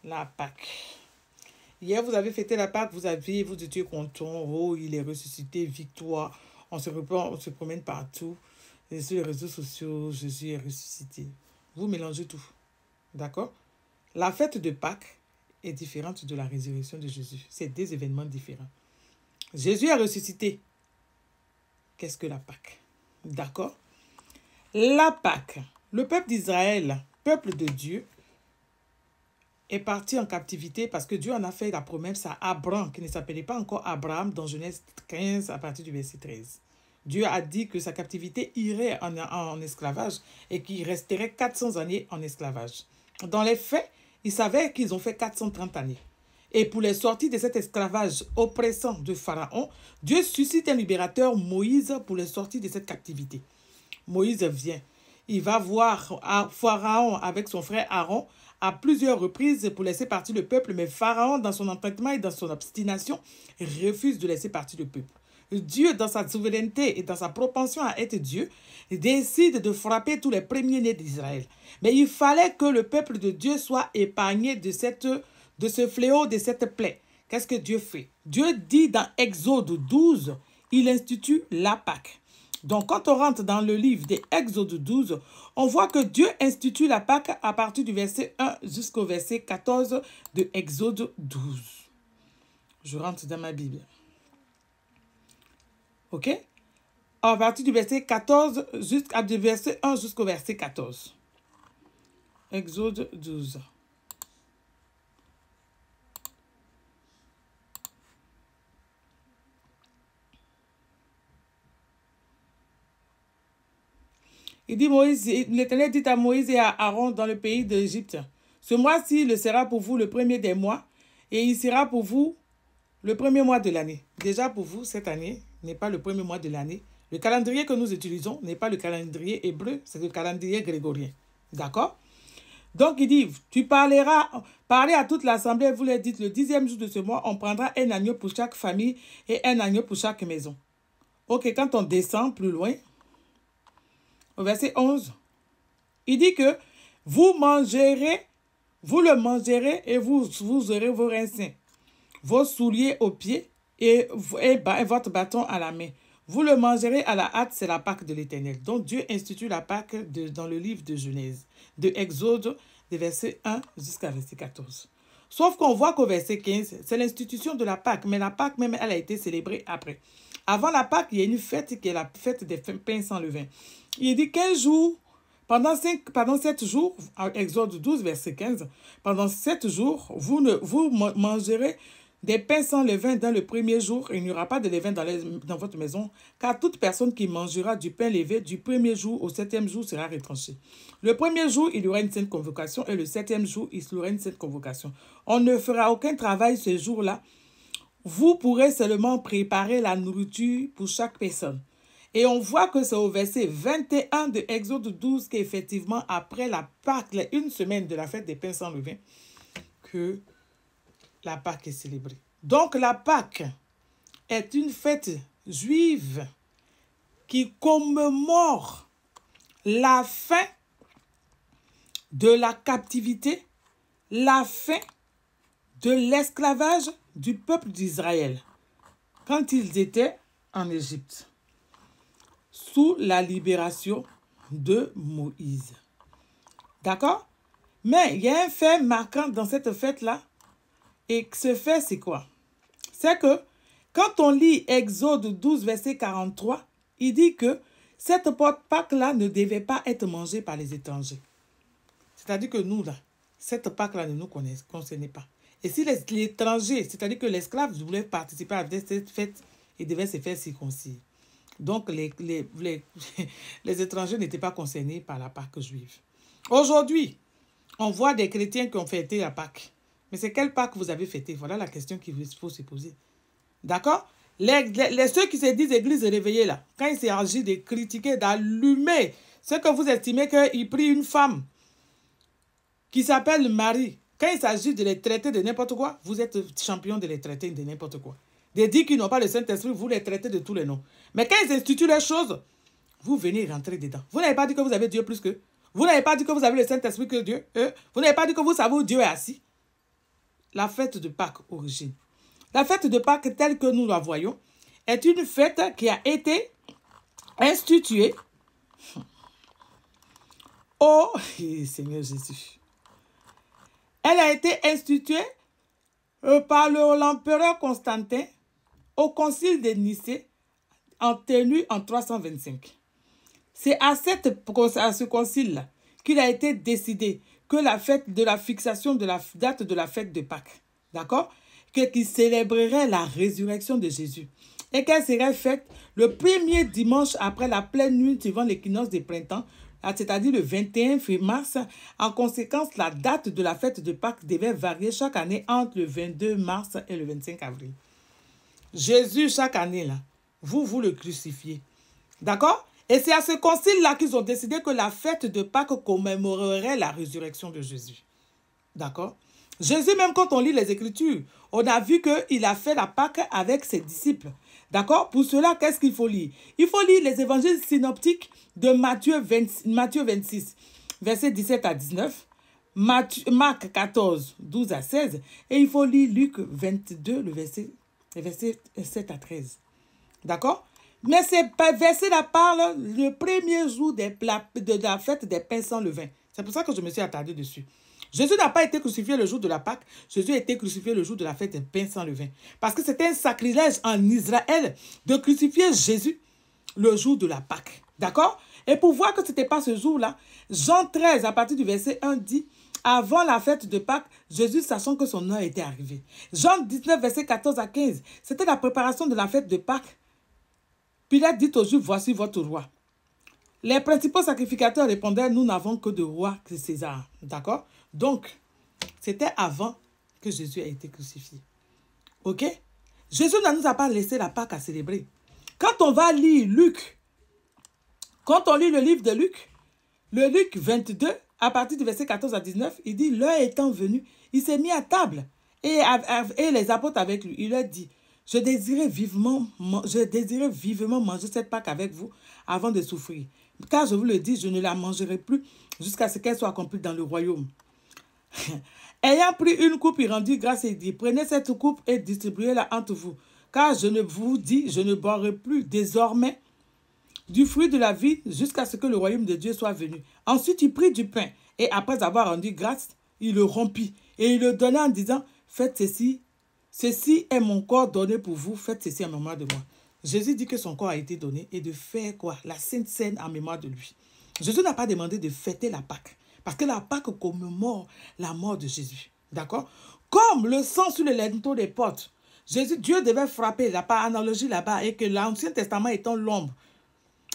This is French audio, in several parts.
La Pâque. Hier, vous avez fêté la Pâque, vous étiez content. Oh, il est ressuscité, victoire. On se promène partout. Et sur les réseaux sociaux, Jésus est ressuscité. Vous mélangez tout. D'accord? La fête de Pâques est différente de la résurrection de Jésus. C'est deux événements différents. Jésus est ressuscité. Qu'est-ce que la Pâque? D'accord? La Pâque. Le peuple d'Israël, peuple de Dieu, est parti en captivité parce que Dieu en a fait la promesse à Abraham, qui ne s'appelait pas encore Abraham, dans Genèse 15 à partir du verset 13. Dieu a dit que sa captivité irait en esclavage et qu'il resterait 400 années en esclavage. Dans les faits, ils savaient qu'ils ont fait 430 années. Et pour les sortir de cet esclavage oppressant de Pharaon, Dieu suscite un libérateur, Moïse, pour les sortir de cette captivité. Moïse vient. Il va voir Pharaon avec son frère Aaron à plusieurs reprises pour laisser partir le peuple, mais Pharaon, dans son entêtement et dans son obstination, refuse de laisser partir le peuple. Dieu, dans sa souveraineté et dans sa propension à être Dieu, décide de frapper tous les premiers-nés d'Israël. Mais il fallait que le peuple de Dieu soit épargné de ce fléau, de cette plaie. Qu'est-ce que Dieu fait? Dieu dit dans Exode 12, il institue la Pâque. Donc, quand on rentre dans le livre d'Exode 12, on voit que Dieu institue la Pâque à partir du verset 1 jusqu'au verset 14 de Exode 12. Je rentre dans ma Bible. OK? À partir du verset 14, du verset 1 jusqu'au verset 14. Exode 12. Il dit l'Éternel dit à Moïse et à Aaron dans le pays d'Égypte, ce mois-ci le sera pour vous le premier des mois, et il sera pour vous le premier mois de l'année. Déjà pour vous, cette année n'est pas le premier mois de l'année. Le calendrier que nous utilisons n'est pas le calendrier hébreu, c'est le calendrier grégorien. D'accord? Donc il dit, tu parlez à toute l'assemblée, vous leur dites, le 10e jour de ce mois, on prendra un agneau pour chaque famille et un agneau pour chaque maison. Ok, quand on descend plus loin, au verset 11, il dit que vous le mangerez et vous aurez vos reins sains, vos souliers aux pieds et votre bâton à la main. Vous le mangerez à la hâte, c'est la Pâque de l'Éternel. Donc Dieu institue la Pâque dans le livre de Genèse, de Exode, de verset 1 jusqu'à verset 14. Sauf qu'on voit qu'au verset 15, c'est l'institution de la Pâque, mais la Pâque même, elle a été célébrée après. Avant la Pâque, il y a une fête qui est la fête des pains sans levain. Il dit 15 jours, pendant 7 jours, Exode 12, verset 15, pendant 7 jours, vous mangerez des pains sans levain dans le premier jour. Il n'y aura pas de levain dans votre maison, car toute personne qui mangera du pain levé du premier jour au 7e jour sera retranchée. Le premier jour, il y aura une sainte convocation, et le 7e jour, il y aura une sainte convocation. On ne fera aucun travail ce jour-là. Vous pourrez seulement préparer la nourriture pour chaque personne. Et on voit que c'est au verset 21 de Exode 12 qu'effectivement, après la Pâque, une semaine de la fête des pains sans levain, que la Pâque est célébrée. Donc la Pâque est une fête juive qui commémore la fin de la captivité, la fin de l'esclavage du peuple d'Israël quand ils étaient en Égypte, sous la libération de Moïse. D'accord? Mais il y a un fait marquant dans cette fête-là. Et ce fait, c'est quoi? C'est que quand on lit Exode 12, verset 43, il dit que cette Pâque-là ne devait pas être mangée par les étrangers. C'est-à-dire que nous, là, cette Pâque-là ne nous concernait pas. Et si l'étranger, c'est-à-dire que l'esclave voulait participer à cette fête, il devait se faire circoncire. Donc, les étrangers n'étaient pas concernés par la Pâque juive. Aujourd'hui, on voit des chrétiens qui ont fêté la Pâque. Mais c'est quelle Pâque vous avez fêté? Voilà la question qu'il faut se poser. D'accord? Ceux qui se disent église réveillée là, quand il s'agit de critiquer, d'allumer, ce que vous estimez qu'il prie une femme qui s'appelle Marie, quand il s'agit de les traiter de n'importe quoi, vous êtes champion de les traiter de n'importe quoi. De dire qu'ils n'ont pas le Saint-Esprit, vous les traitez de tous les noms. Mais quand ils instituent les choses, vous venez rentrer dedans. Vous n'avez pas dit que vous avez Dieu plus qu'eux. Vous n'avez pas dit que vous avez le Saint-Esprit que Dieu. Vous n'avez pas dit que vous savez où Dieu est assis. la fête de Pâques origine? La fête de Pâques, telle que nous la voyons, est une fête qui a été instituée au Seigneur Jésus. Elle a été instituée par l'empereur Constantin au concile de Nicée en tenue en 325. C'est à ce concile-là qu'il a été décidé que la fête de la fixation de la date de la fête de Pâques, d'accord, qui célébrerait la résurrection de Jésus et qu'elle serait faite le premier dimanche après la pleine lune suivant l'équinoxe de printemps, c'est-à-dire le 21 mars. En conséquence, la date de la fête de Pâques devait varier chaque année entre le 22 mars et le 25 avril. Jésus, chaque année, là, vous le crucifiez. D'accord? Et c'est à ce concile-là qu'ils ont décidé que la fête de Pâques commémorerait la résurrection de Jésus. D'accord? Jésus, même quand on lit les Écritures, on a vu qu'il a fait la Pâque avec ses disciples. D'accord? Pour cela, qu'est-ce qu'il faut lire? Il faut lire les évangiles synoptiques de Matthieu 26, versets 17 à 19, Marc 14, 12 à 16, et il faut lire Luc 22, le verset 7 à 13. D'accord? Mais ces versets-là parlent le premier jour de la fête des pains sans levain. C'est pour ça que je me suis attardé dessus. Jésus n'a pas été crucifié le jour de la Pâque. Jésus a été crucifié le jour de la fête des pains sans levain. Parce que c'était un sacrilège en Israël de crucifier Jésus le jour de la Pâque. D'accord? Et pour voir que ce n'était pas ce jour-là, Jean 13, à partir du verset 1, dit « Avant la fête de Pâques, Jésus, sachant que son heure était arrivée. » Jean 19, verset 14 à 15, c'était la préparation de la fête de Pâques. Pilate dit aux Juifs, « Voici votre roi. » Les principaux sacrificateurs répondaient, « Nous n'avons que de roi que César. » D'accord? Donc, c'était avant que Jésus ait été crucifié. Ok? Jésus ne nous a pas laissé la Pâque à célébrer. Quand on va lire Luc, quand on lit le livre de Luc, le Luc 22, à partir du verset 14 à 19, il dit, l'heure étant venue, il s'est mis à table et les apôtres avec lui. Il leur dit, je désirais vivement manger cette Pâque avec vous avant de souffrir. Car je vous le dis, je ne la mangerai plus jusqu'à ce qu'elle soit accomplie dans le royaume. Ayant pris une coupe, il rendit grâce et dit, prenez cette coupe et distribuez-la entre vous. Car je ne vous dis, je ne boirai plus désormais du fruit de la vie jusqu'à ce que le royaume de Dieu soit venu. Ensuite, il prit du pain et après avoir rendu grâce, il le rompit et il le donna en disant, faites ceci, ceci est mon corps donné pour vous, faites ceci en mémoire de moi. Jésus dit que son corps a été donné et de faire quoi? La Sainte Seine en mémoire de lui. Jésus n'a pas demandé de fêter la Pâque. Parce que la Pâque commémore la mort de Jésus. D'accord? Comme le sang sur le linteau des portes, Dieu devait frapper, la analogie là-bas, et que l'Ancien Testament étant l'ombre,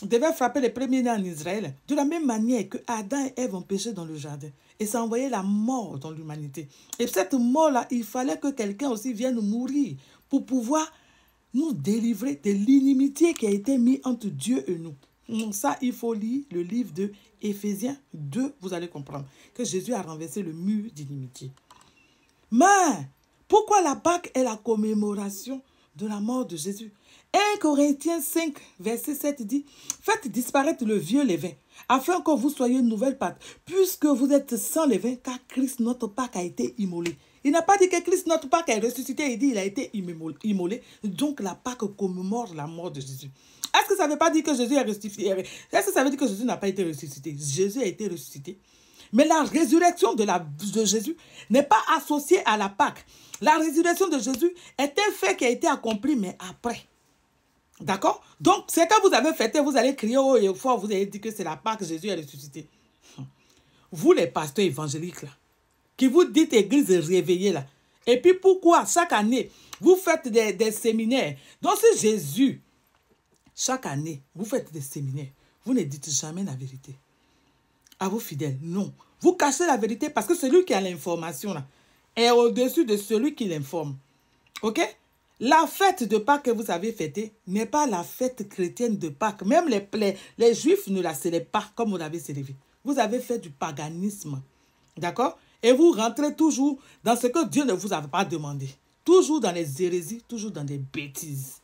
devait frapper les premiers-nés en Israël. De la même manière que Adam et Ève ont péché dans le jardin. Et ça envoyait la mort dans l'humanité. Et cette mort-là, il fallait que quelqu'un aussi vienne mourir pour pouvoir nous délivrer de l'inimitié qui a été mise entre Dieu et nous. Ça, il faut lire le livre de Éphésiens 2, vous allez comprendre que Jésus a renversé le mur d'inimitié. Mais, pourquoi la Pâque est la commémoration de la mort de Jésus? 1 Corinthiens 5, verset 7 dit, « Faites disparaître le vieux levain, afin que vous soyez une nouvelle Pâque, puisque vous êtes sans levain, car Christ, notre Pâque, a été immolé. » Il n'a pas dit que Christ, notre Pâque, est ressuscité, il dit qu'il a été immolé. Donc, la Pâque commémore la mort de Jésus. Est-ce que ça ne veut pas dire que Jésus est ressuscité? Est-ce que ça veut dire que Jésus n'a pas été ressuscité? Jésus a été ressuscité. Mais la résurrection de Jésus n'est pas associée à la Pâque. La résurrection de Jésus est un fait qui a été accompli, mais après. D'accord? Donc, c'est quand vous avez fêté, vous allez crier haut et fort, vous allez dire que c'est la Pâque, Jésus est ressuscité. Vous, les pasteurs évangéliques, là, qui vous dites église réveillée, là. Et puis pourquoi, chaque année, vous faites des séminaires? Donc, si Jésus... Chaque année, vous faites des séminaires. Vous ne dites jamais la vérité. À vos fidèles, non. Vous cachez la vérité parce que celui qui a l'information là est au-dessus de celui qui l'informe. Ok? La fête de Pâques que vous avez fêtée n'est pas la fête chrétienne de Pâques. Même les Juifs ne la célèbrent pas comme vous l'avez célébrée. Vous avez fait du paganisme. D'accord? Et vous rentrez toujours dans ce que Dieu ne vous a pas demandé. Toujours dans les hérésies, toujours dans des bêtises.